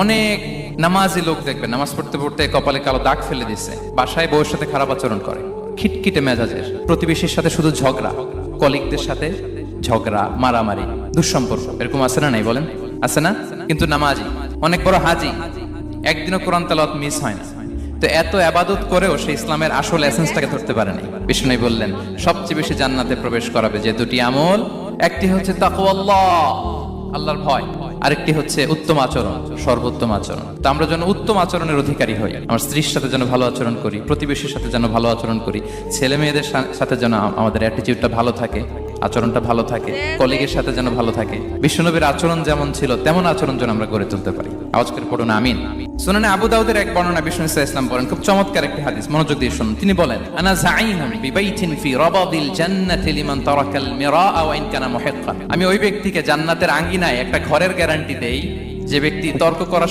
অনেক নামাজি লোক দেখবেন নামাজ পড়তে পড়তে কপালে কালো দাগ ফেলে দিচ্ছে, বাসায় বউয়ের সাথে খারাপ আচরণ করে, খিটখিটে মেজাজের, প্রতিবেশীর সাথে শুধু ঝগড়া, কলিগদের সাথে ঝগড়া, মারামারি, দুঃসম্পর্ক, এরকম আছে না? নাই বলেন, আছে না? কিন্তু নামাজি, অনেক বড় হাজি, একদিনও কোরআন তেলাওয়াত মিস হয় না। তো এত আবাদত করেও সে ইসলামের আসল এসেন্সটাকে ধরতে পারেনি। বিষ্ণু বললেন সবচেয়ে বেশি জান্নাতে প্রবেশ করাবে যে দুটি আমল, একটি হচ্ছে তাকওয়াল্লাহ, আল্লাহর ভয়, আরেকটি হচ্ছে উত্তম আচরণ, সর্বোত্তম আচরণ। তো আমরা যেন উত্তম আচরণের অধিকারী হই, আমার স্ত্রীর সাথে যেন ভালো আচরণ করি, প্রতিবেশীর সাথে যেন ভালো আচরণ করি, ছেলে মেয়েদের সাথে যেন আমাদের অ্যাটিটিউডটা ভালো থাকে, আচরণটা ভালো থাকে, কলিগের সাথে যেন ভালো থাকে। বিশ্বনবীর আচরণ যেমন ছিল তেমন আচরণ যেন আমরা গড়ে তুলতে পারি। আওয়াজ করে পড়ুন আমিন। সুনানে আবু দাউদের এক বর্ণনা বিষ্ণু ইসলাম বলেন, খুব চমৎকার একটি হাদিস, মনোযোগ দিয়ে শুনুন। তিনি বলেন, আনা যাঈনুন বিবাইতিন ফি রাবাদিল জান্নাতি লিমান তারাকাল মিরাআ ওয়া ইন কানা মুহিক্কান। আমি ওই ব্যক্তিকে জান্নাতের আঙ্গিনায় একটা ঘরের গ্যারান্টি দেই যে ব্যক্তি তর্ক করা